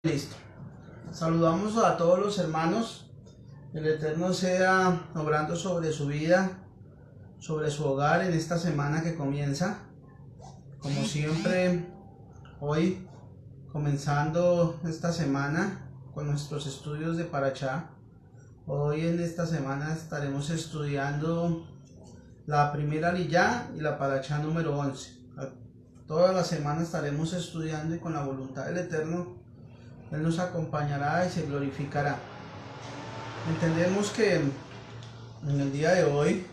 Listo. Saludamos a todos los hermanos. El Eterno sea obrando sobre su vida, sobre su hogar en esta semana que comienza. Como siempre, hoy comenzando esta semana con nuestros estudios de Parashá. Hoy en esta semana estaremos estudiando la primera Aliyá y la Parashá número 11. Toda la semana estaremos estudiando y con la voluntad del Eterno Él nos acompañará y se glorificará. Entendemos que en el día de hoy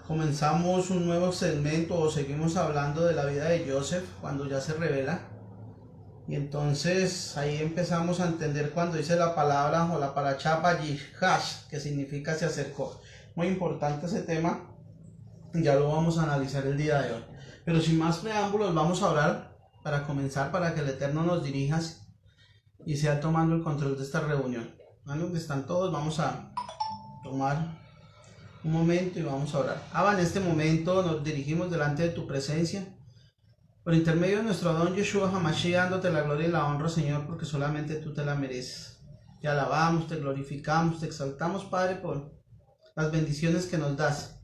comenzamos un nuevo segmento o seguimos hablando de la vida de Joseph cuando ya se revela. Y entonces ahí empezamos a entender cuando dice la palabra o la parashá Vayigash, que significa se acercó. Muy importante ese tema, ya lo vamos a analizar el día de hoy. Pero sin más preámbulos vamos a orar para comenzar, para que el Eterno nos dirija y sea tomando el control de esta reunión. Donde están todos, vamos a tomar un momento y vamos a orar. Abba, en este momento nos dirigimos delante de tu presencia, por intermedio de nuestro don Yeshua Hamashiach, dándote la gloria y la honra, Señor, porque solamente tú te la mereces. Te alabamos, te glorificamos, te exaltamos, Padre, por las bendiciones que nos das.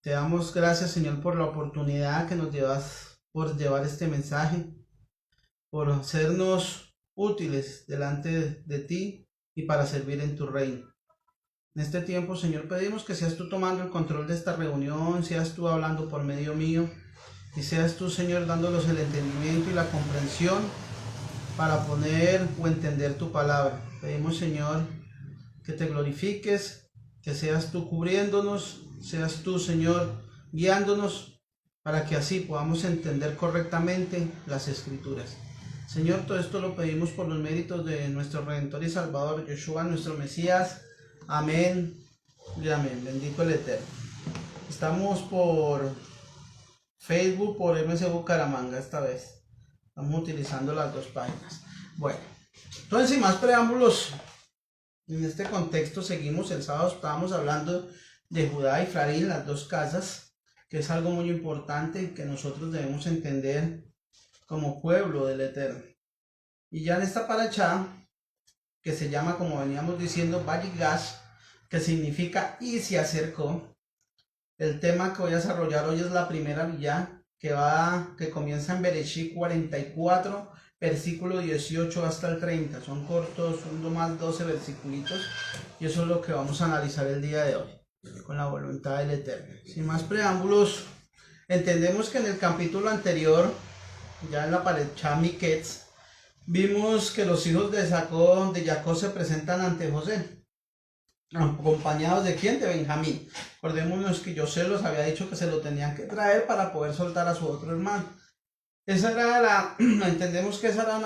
Te damos gracias, Señor, por la oportunidad que nos llevas por llevar este mensaje, por hacernos útiles delante de ti y para servir en tu reino. En este tiempo, Señor, pedimos que seas tú tomando el control de esta reunión, seas tú hablando por medio mío y seas tú, Señor, dándonos el entendimiento y la comprensión para poner o entender tu palabra. Pedimos, Señor, que te glorifiques, que seas tú cubriéndonos, seas tú, Señor, guiándonos para que así podamos entender correctamente las Escrituras. Señor, todo esto lo pedimos por los méritos de nuestro Redentor y Salvador, Yeshua, nuestro Mesías. Amén y amén. Bendito el Eterno. Estamos por Facebook, por MC Bucaramanga esta vez. Estamos utilizando las dos páginas. Bueno, entonces sin más preámbulos, en este contexto seguimos. El sábado estábamos hablando de Judá y Efraín, las dos casas, que es algo muy importante y que nosotros debemos entender como pueblo del Eterno. Y ya en esta parashá, que se llama, como veníamos diciendo, Vayigash, que significa y se acercó, el tema que voy a desarrollar hoy es la primera Aliyá, que comienza en Bereshit 44, versículo 18 hasta el 30. Son cortos, son nomás 12 versículos, y eso es lo que vamos a analizar el día de hoy, con la voluntad del Eterno. Sin más preámbulos, entendemos que en el capítulo anterior, ya en la parashá Miketz, vimos que los hijos de Jacob se presentan ante José, acompañados de ¿quién? De Benjamín. Acordémonos que José los había dicho que se lo tenían que traer para poder soltar a su otro hermano. Esa era entendemos que esa era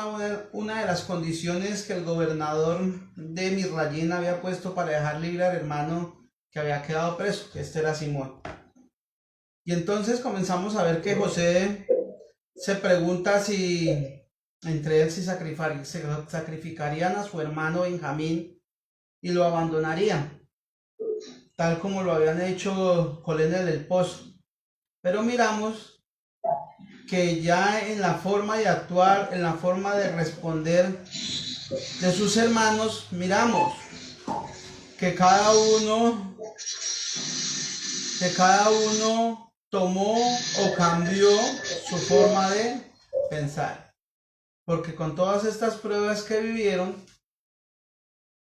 una de las condiciones que el gobernador de Misrayín había puesto para dejar libre al hermano que había quedado preso, que este era Simón. Y entonces comenzamos a ver que José se pregunta si entre él se sacrificarían a su hermano Benjamín y lo abandonarían, tal como lo habían hecho con él en el pozo. Pero miramos que ya en la forma de actuar, en la forma de responder de sus hermanos, miramos que cada uno tomó o cambió su forma de pensar. Porque con todas estas pruebas que vivieron,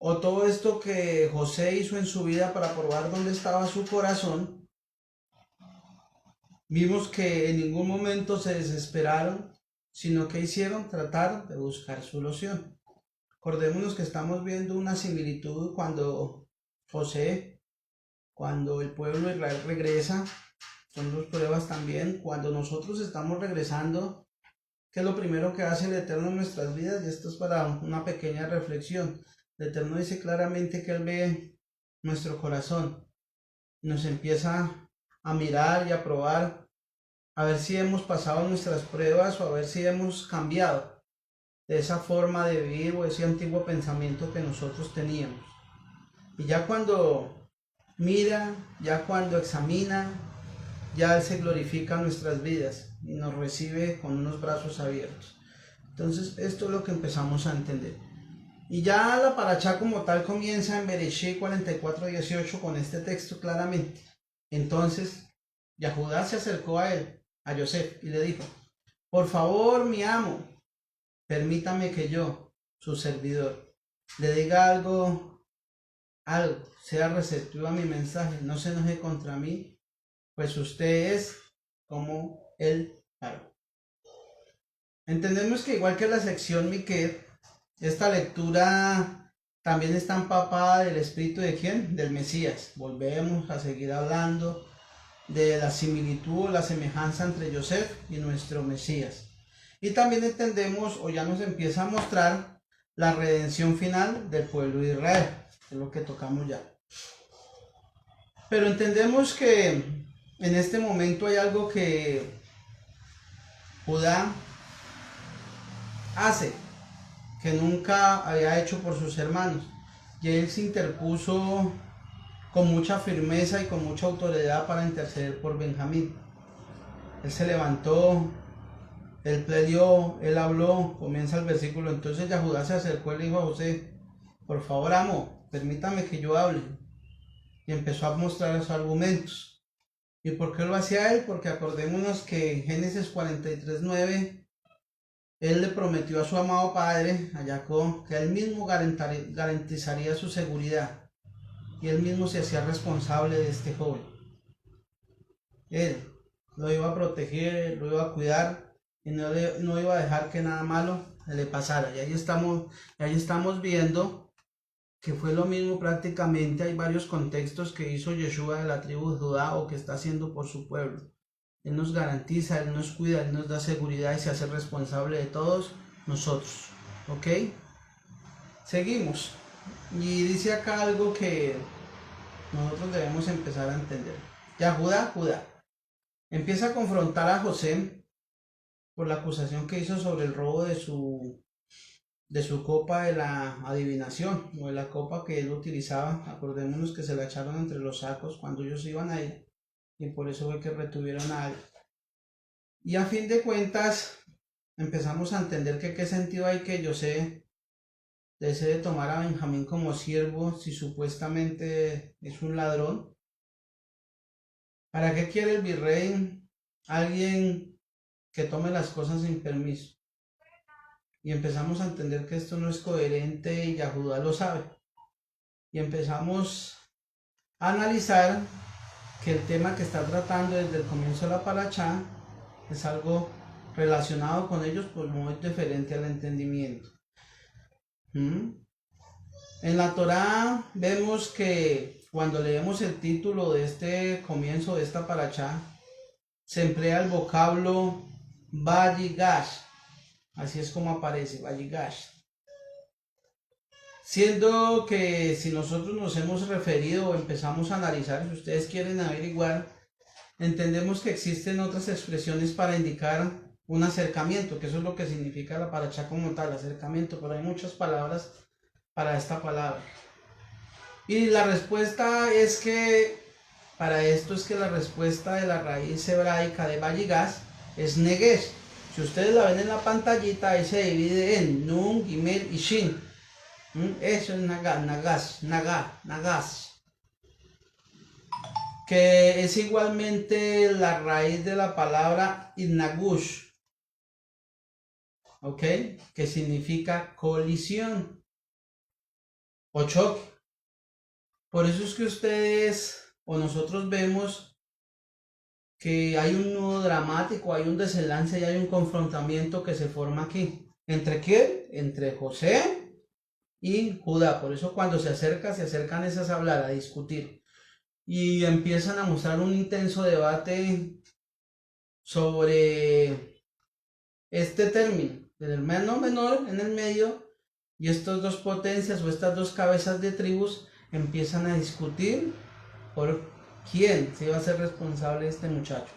o todo esto que José hizo en su vida para probar dónde estaba su corazón, vimos que en ningún momento se desesperaron, sino que hicieron tratar de buscar solución. Acordémonos que estamos viendo una similitud cuando el pueblo de Israel regresa, son dos pruebas también. Cuando nosotros estamos regresando, ¿qué es lo primero que hace el Eterno en nuestras vidas? Y esto es para una pequeña reflexión. El Eterno dice claramente que Él ve nuestro corazón. Nos empieza a mirar y a probar, a ver si hemos pasado nuestras pruebas o a ver si hemos cambiado de esa forma de vivir o ese antiguo pensamiento que nosotros teníamos. Y ya cuando mira, ya cuando examina, ya Él se glorifica en nuestras vidas y nos recibe con unos brazos abiertos. Entonces esto es lo que empezamos a entender. Y ya la parachá como tal comienza en Bereshit 44:18 con este texto claramente. Entonces Yahudá se acercó a él, a Yosef, y le dijo: por favor, mi amo, permítame que yo, su servidor, le diga algo, sea receptivo a mi mensaje, no se enoje contra mí, pues usted es como el Faro. Entendemos que igual que la sección Miquet, esta lectura también está empapada del espíritu de ¿quién? Del Mesías. Volvemos a seguir hablando de la similitud o la semejanza entre Yosef y nuestro Mesías. Y también entendemos, o ya nos empieza a mostrar, la redención final del pueblo de Israel, que es lo que tocamos ya. Pero entendemos que en este momento hay algo que Judá hace, que nunca había hecho por sus hermanos, y él se interpuso con mucha firmeza y con mucha autoridad para interceder por Benjamín. Él se levantó, él peleó, él habló, comienza el versículo. Entonces Yahudá se acercó y le dijo a José: por favor, amo, permítame que yo hable. Y empezó a mostrar sus argumentos. ¿Y por qué lo hacía él? Porque acordémonos que en Génesis 43:9 él le prometió a su amado padre, a Jacob, que él mismo garantizaría su seguridad, y él mismo se hacía responsable de este joven. Él lo iba a proteger, lo iba a cuidar, y no iba a dejar que nada malo le pasara. Y ahí estamos viendo que fue lo mismo prácticamente. Hay varios contextos que hizo Yeshua de la tribu de Judá, o que está haciendo por su pueblo. Él nos garantiza, Él nos cuida, Él nos da seguridad y se hace responsable de todos nosotros. ¿Ok? Seguimos. Y dice acá algo que nosotros debemos empezar a entender. Ya Judá empieza a confrontar a José por la acusación que hizo sobre el robo de su copa de la adivinación, o de la copa que él utilizaba. Acordémonos que se la echaron entre los sacos cuando ellos iban a ir, y por eso fue que retuvieron a él. Y a fin de cuentas empezamos a entender que qué sentido hay que José desee tomar a Benjamín como siervo si supuestamente es un ladrón. ¿Para qué quiere el virrey alguien que tome las cosas sin permiso? Y empezamos a entender que esto no es coherente, y Yahudá lo sabe. Y empezamos a analizar que el tema que está tratando desde el comienzo de la parachá es algo relacionado con ellos, pues muy diferente al entendimiento. En la Torá vemos que cuando leemos el título de este comienzo de esta parachá, se emplea el vocablo Vayigash. Así es como aparece, Vayigash. Siendo que si nosotros nos hemos referido o empezamos a analizar, si ustedes quieren averiguar, entendemos que existen otras expresiones para indicar un acercamiento, que eso es lo que significa la parachá como tal, acercamiento, pero hay muchas palabras para esta palabra. Y la respuesta es que, para esto es que la respuesta de la raíz hebraica de Vayigash es Negesh. Si ustedes la ven en la pantallita, ahí se divide en Nun, Gimel y Shin. Eso es Nagas, que es igualmente la raíz de la palabra Inagush, ¿ok? Que significa colisión o choque. Por eso es que ustedes o nosotros vemos que hay un nudo dramático, hay un desenlace y hay un confrontamiento que se forma aquí. ¿Entre quién? Entre José y Judá. Por eso cuando se acercan esas a hablar, a discutir, y empiezan a mostrar un intenso debate sobre este término del hermano menor en el medio, y estas dos potencias o estas dos cabezas de tribus empiezan a discutir por quién se iba a ser responsable de este muchacho.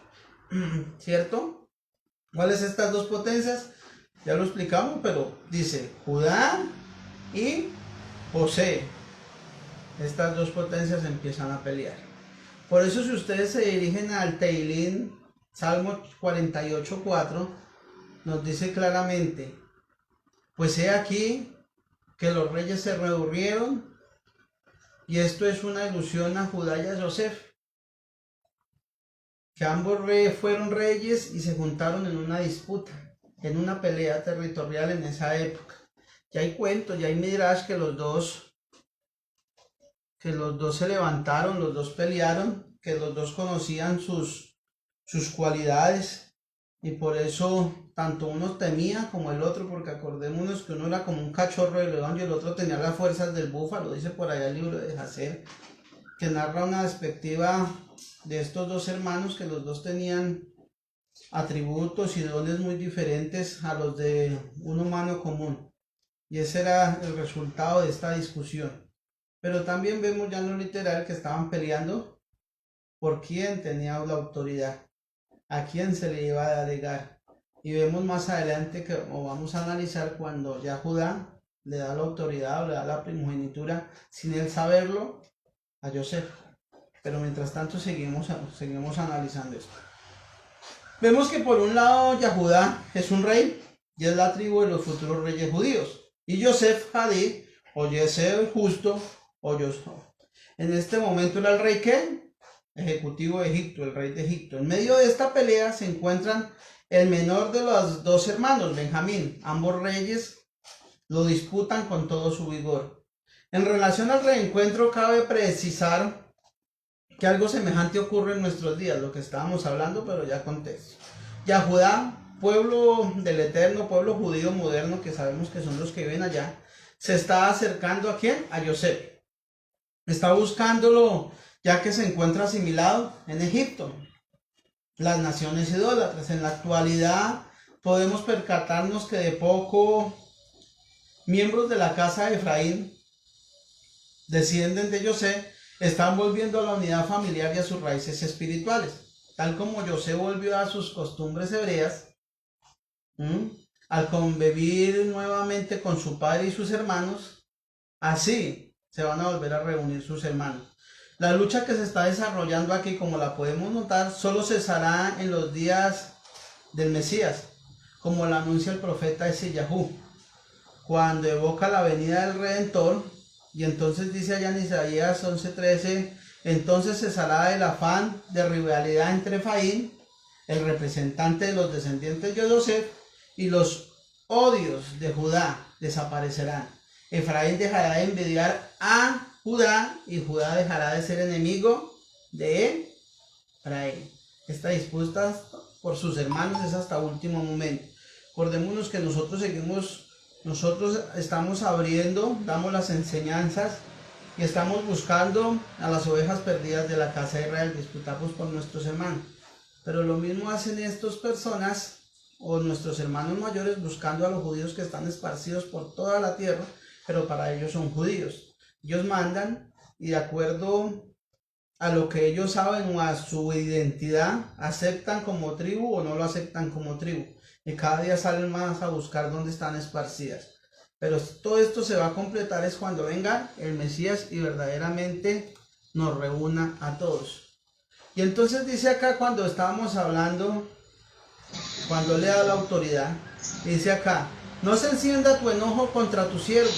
¿Cierto? ¿Cuáles estas dos potencias? Ya lo explicamos, pero dice Judá y José. Estas dos potencias empiezan a pelear. Por eso, si ustedes se dirigen al Teilín, Salmo 48:4, nos dice claramente: Pues he aquí que los reyes se reunieron, y esto es una ilusión a Judá y a Joseph, que ambos fueron reyes y se juntaron en una disputa, en una pelea territorial en esa época. Ya hay cuentos, ya hay midrash que los dos se levantaron, los dos pelearon, que los dos conocían sus cualidades, y por eso tanto uno temía como el otro, porque acordémonos que uno era como un cachorro de león y el otro tenía las fuerzas del búfalo, dice por allá el libro de Jacer, que narra una perspectiva de estos dos hermanos, que los dos tenían atributos y dones muy diferentes a los de un humano común, y ese era el resultado de esta discusión. Pero también vemos ya en lo literal que estaban peleando por quién tenía la autoridad, a quién se le iba a delegar. Y vemos más adelante que, o vamos a analizar, cuando ya Judá le da la autoridad o le da la primogenitura sin él saberlo a Joseph. Pero mientras tanto seguimos analizando esto. Vemos que por un lado Yahudá es un rey y es la tribu de los futuros reyes judíos. Y Joseph Hadí, o Yosef el justo, o Joseph. En este momento era el rey ¿qué? Ejecutivo de Egipto, el rey de Egipto. En medio de esta pelea se encuentran el menor de los dos hermanos, Benjamín. Ambos reyes lo disputan con todo su vigor. En relación al reencuentro, cabe precisar que algo semejante ocurre en nuestros días, lo que estábamos hablando, pero ya contexto. Yahudá, pueblo del Eterno, pueblo judío moderno, que sabemos que son los que viven allá, se está acercando ¿a quién? A Joseph. Está buscándolo, ya que se encuentra asimilado en Egipto. Las naciones idólatras. En la actualidad podemos percatarnos que de poco miembros de la casa de Efraín, descienden de José, están volviendo a la unidad familiar y a sus raíces espirituales. Tal como José volvió a sus costumbres hebreas, al convivir nuevamente con su padre y sus hermanos, así se van a volver a reunir sus hermanos. La lucha que se está desarrollando aquí, como la podemos notar, solo cesará en los días del Mesías, como lo anuncia el profeta Ezequiel, cuando evoca la venida del Redentor. Y entonces dice allá en Isaías 11:13, entonces cesará el afán de rivalidad entre Efraín, el representante de los descendientes de Joseph, y los odios de Judá desaparecerán. Efraín dejará de envidiar a Judá y Judá dejará de ser enemigo de Efraín. Esta disputa por sus hermanos es hasta último momento. Acordémonos que nosotros estamos abriendo, damos las enseñanzas y estamos buscando a las ovejas perdidas de la casa de Israel, disputamos por nuestros hermanos. Pero lo mismo hacen estas personas o nuestros hermanos mayores buscando a los judíos que están esparcidos por toda la tierra, pero para ellos son judíos. Ellos mandan y de acuerdo a lo que ellos saben o a su identidad, aceptan como tribu o no lo aceptan como tribu. Y cada día salen más a buscar dónde están esparcidas. Pero todo esto se va a completar es cuando venga el Mesías y verdaderamente nos reúna a todos. Y entonces dice acá, cuando estábamos hablando, cuando le da la autoridad, dice acá, no se encienda tu enojo contra tu siervo,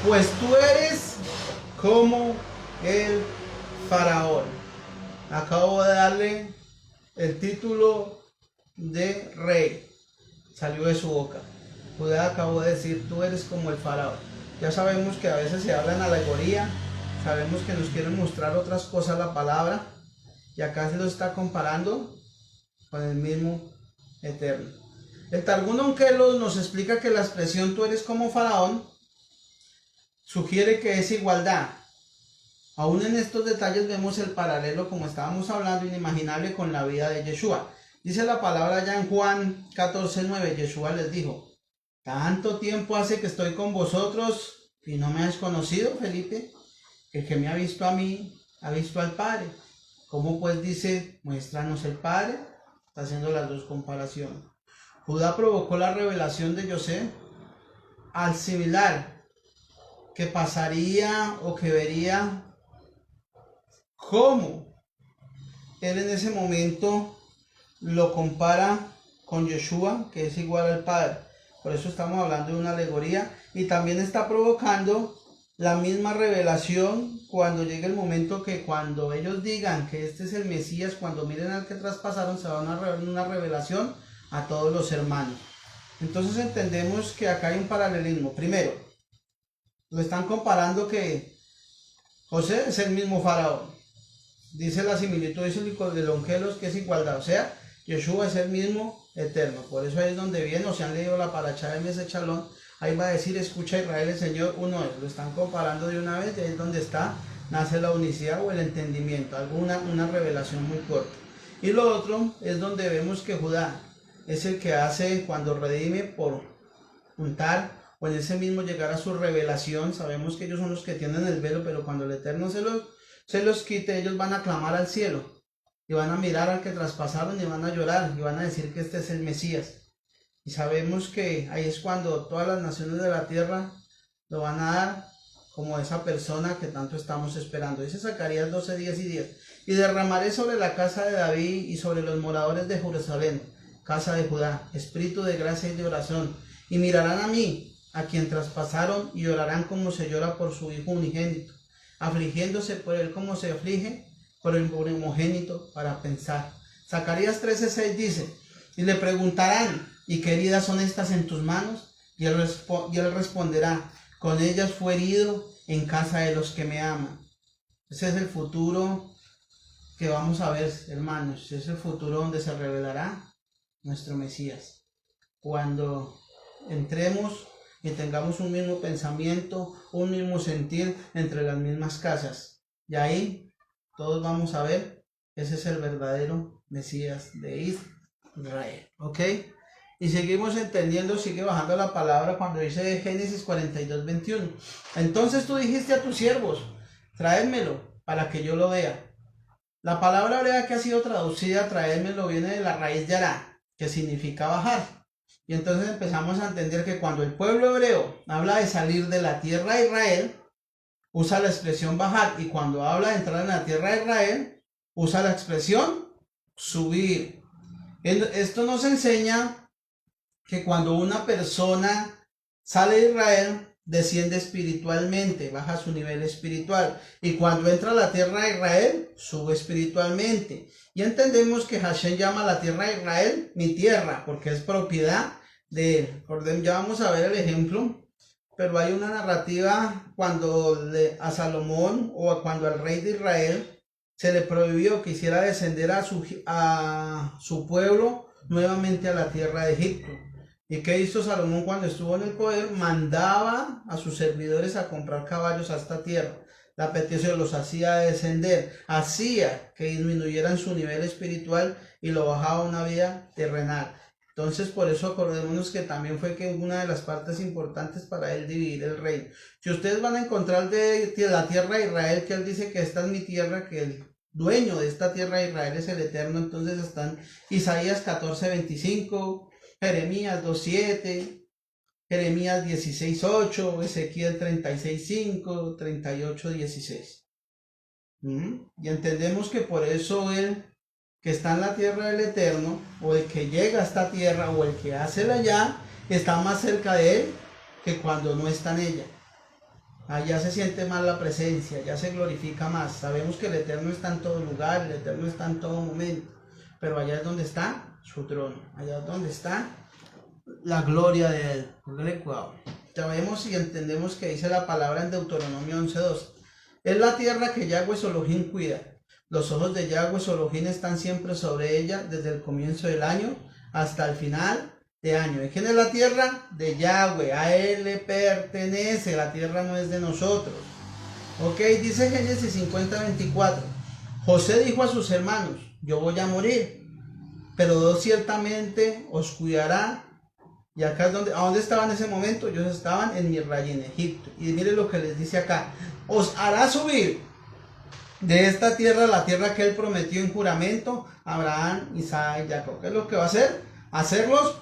pues tú eres como el faraón. Acabo de darle el título de rey, salió de su boca. Judá acabó de decir, tú eres como el faraón. Ya sabemos que a veces se habla en alegoría, sabemos que nos quieren mostrar otras cosas la palabra, y acá se lo está comparando con el mismo Eterno. El Targum Onkelos nos explica que la expresión tú eres como faraón sugiere que es igualdad. Aún en estos detalles vemos el paralelo, como estábamos hablando, inimaginable con la vida de Yeshua. Dice la palabra ya en Juan 14:9, Yeshua les dijo, tanto tiempo hace que estoy con vosotros y no me has conocido, Felipe. El que me ha visto a mí, ha visto al Padre. ¿Cómo pues dice, muéstranos el Padre? Está haciendo las dos comparaciones. Judá provocó la revelación de José al similar que pasaría o que vería cómo él en ese momento lo compara con Yeshua, que es igual al Padre. Por eso estamos hablando de una alegoría y también está provocando la misma revelación cuando llegue el momento que cuando ellos digan que este es el Mesías, cuando miren al que traspasaron, se va a dar una revelación a todos los hermanos. Entonces entendemos que acá hay un paralelismo. Primero, lo están comparando que José es el mismo faraón. Dice la similitud de Longelos que es igualdad. O sea, Yeshua es el mismo eterno. Por eso ahí es donde viene, o se han leído la parachá de Mese Chalón. Ahí va a decir, escucha Israel, el Señor uno es. Lo están comparando de una vez, y ahí es donde nace la unicidad o el entendimiento. Una revelación muy corta. Y lo otro es donde vemos que Judá es el que hace cuando redime por juntar o en ese mismo llegar a su revelación. Sabemos que ellos son los que tienen el velo, pero cuando el Eterno se los quite, ellos van a clamar al cielo y van a mirar al que traspasaron y van a llorar y van a decir que este es el Mesías. Y sabemos que ahí es cuando todas las naciones de la tierra lo van a dar como esa persona que tanto estamos esperando. Dice Zacarías 12, 10 y 10. Y derramaré sobre la casa de David y sobre los moradores de Jerusalén, casa de Judá, espíritu de gracia y de oración. Y mirarán a mí, a quien traspasaron, y llorarán como se llora por su hijo unigénito, afligiéndose por él como se aflige por el unigénito, para pensar. Zacarías 13:6 dice, y le preguntarán, ¿y qué heridas son estas en tus manos? Y él responderá, con ellas fue herido en casa de los que me aman. Ese es el futuro que vamos a ver, hermanos. Ese es el futuro donde se revelará nuestro Mesías. Cuando entremos y tengamos un mismo pensamiento, un mismo sentir entre las mismas casas. Y ahí todos vamos a ver, ese es el verdadero Mesías de Israel. ¿Ok? Y seguimos entendiendo, sigue bajando la palabra cuando dice Génesis 42, 21. Entonces tú dijiste a tus siervos, traédmelo para que yo lo vea. La palabra hebrea que ha sido traducida, traédmelo, viene de la raíz de Ará, que significa bajar. Y entonces empezamos a entender que cuando el pueblo hebreo habla de salir de la tierra de Israel, usa la expresión bajar. Y cuando habla de entrar en la tierra de Israel, usa la expresión subir. Esto nos enseña que cuando una persona sale de Israel, desciende espiritualmente, baja su nivel espiritual. Y cuando entra a la tierra de Israel, sube espiritualmente. Y entendemos que Hashem llama a la tierra de Israel mi tierra, porque es propiedad de él. Ya vamos a ver el ejemplo, pero hay una narrativa cuando a Salomón o cuando al rey de Israel se le prohibió que hiciera descender a su pueblo nuevamente a la tierra de Egipto. ¿Y qué hizo Salomón cuando estuvo en el poder? Mandaba a sus servidores a comprar caballos a esta tierra. La petición los hacía descender, hacía que disminuyeran su nivel espiritual y lo bajaba a una vida terrenal. Entonces, por eso acordémonos que también fue que una de las partes importantes para él dividir el reino. Si ustedes van a encontrar de la tierra de Israel, que él dice que esta es mi tierra, que el dueño de esta tierra de Israel es el Eterno, entonces están Isaías 14:25, Jeremías 2:7, Jeremías 16:8, Ezequiel 36:5, 38:16. Y entendemos que por eso él, que está en la tierra del Eterno, o el que llega a esta tierra, o el que hace la allá, está más cerca de él que cuando no está en ella. Allá se siente más la presencia, ya se glorifica más. Sabemos que el Eterno está en todo lugar, el Eterno está en todo momento, pero allá es donde está su trono, allá es donde está la gloria de él. Sabemos y entendemos que dice la palabra en Deuteronomio 11:2. Es la tierra que Yahweh Elohim cuida. Los ojos de Yahweh Elohim están siempre sobre ella desde el comienzo del año hasta el final de año. ¿De quién es la tierra? De Yahweh. A él le pertenece. La tierra no es de nosotros. Ok, dice Génesis 50:24. José dijo a sus hermanos, yo voy a morir, pero Dios ciertamente os cuidará. Y acá es ¿a dónde estaban en ese momento? Ellos estaban en Misray, en Egipto. Y miren lo que les dice acá. Os hará subir de esta tierra, la tierra que él prometió en juramento a Abraham, Isaac y Jacob. ¿Qué es lo que va a hacer? Hacerlos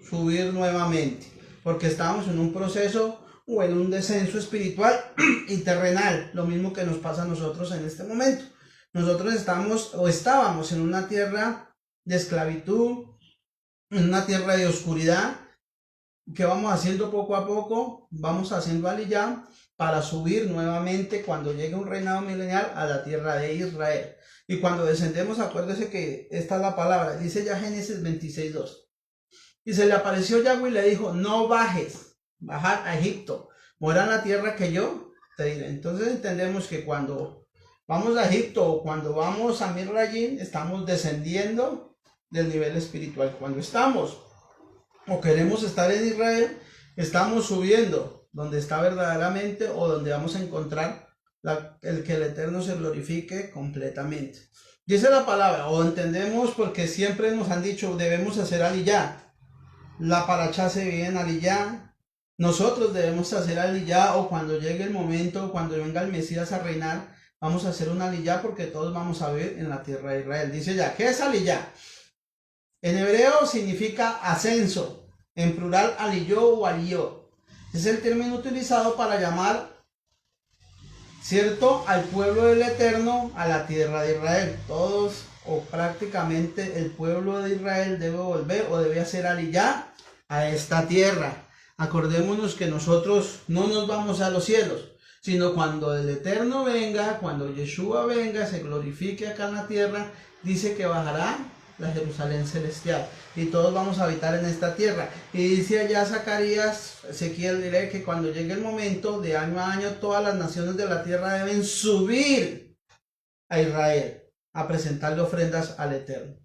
subir nuevamente. Porque estamos en un proceso o en un descenso espiritual y terrenal. Lo mismo que nos pasa a nosotros en este momento. Nosotros estábamos en una tierra de esclavitud, en una tierra de oscuridad, ¿Qué vamos haciendo poco a poco? Vamos haciendo aliyá para subir nuevamente cuando llegue un reinado milenial a la tierra de Israel. Y cuando descendemos, acuérdese que esta es la palabra, dice ya Génesis 26:2. Y se le apareció Yahweh y le dijo, no bajes, bajad a Egipto, mora en la tierra que yo te diré. Entonces entendemos que cuando vamos a Egipto o cuando vamos a Mirrayim, estamos descendiendo del nivel espiritual. Cuando estamos o queremos estar en Israel, estamos subiendo donde está verdaderamente o donde vamos a encontrar el que el Eterno se glorifique completamente. Dice la palabra, o entendemos porque siempre nos han dicho debemos hacer aliyá. La parachá se vive en aliyá. Nosotros debemos hacer aliyá, o cuando llegue el momento, cuando venga el Mesías a reinar, vamos a hacer un aliyá porque todos vamos a vivir en la tierra de Israel. Dice ya, ¿qué es aliyá? En hebreo significa ascenso, en plural aliyó o aliyó. Es el término utilizado para llamar, ¿cierto?, al pueblo del Eterno a la tierra de Israel. Todos o prácticamente el pueblo de Israel debe volver o debe hacer aliyá a esta tierra. Acordémonos que nosotros no nos vamos a los cielos, sino cuando el Eterno venga, cuando Yeshua venga, se glorifique acá en la tierra, dice que bajará la Jerusalén celestial y todos vamos a habitar en esta tierra. Y dice allá Zacarías, Ezequiel diré que cuando llegue el momento, de año a año todas las naciones de la tierra deben subir a Israel a presentarle ofrendas al Eterno.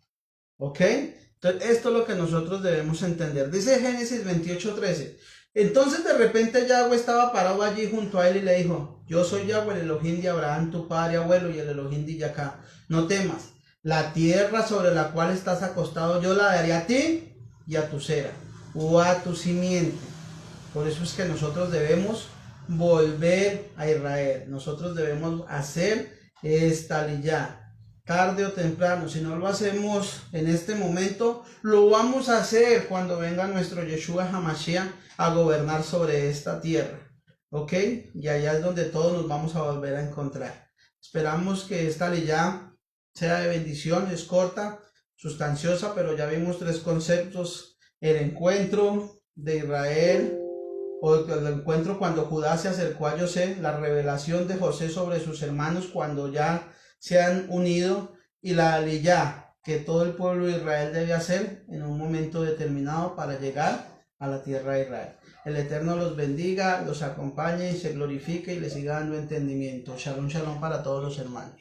¿Ok? Entonces esto es lo que nosotros debemos entender. Dice Génesis 28:13. Entonces de repente Yahweh estaba parado allí junto a él y le dijo, yo soy Yahweh, el Elohim de Abraham, tu padre abuelo, y el Elohim de Jacob. No temas, la tierra sobre la cual estás acostado yo la daré a ti y a tu cera, o a tu simiente. Por eso es que nosotros debemos volver a Israel. Nosotros debemos hacer esta aliyá. Tarde o temprano, si no lo hacemos en este momento, lo vamos a hacer cuando venga nuestro Yeshua HaMashiach a gobernar sobre esta tierra. ¿Ok? Y allá es donde todos nos vamos a volver a encontrar. Esperamos que esta aliyá sea de bendición, es corta, sustanciosa, pero ya vimos 3 conceptos: el encuentro de Israel, o el encuentro cuando Judá se acercó a José, la revelación de José sobre sus hermanos cuando ya se han unido, y la aliyá que todo el pueblo de Israel debe hacer en un momento determinado para llegar a la tierra de Israel. El Eterno los bendiga, los acompañe y se glorifique y les siga dando entendimiento. Shalom, shalom para todos los hermanos.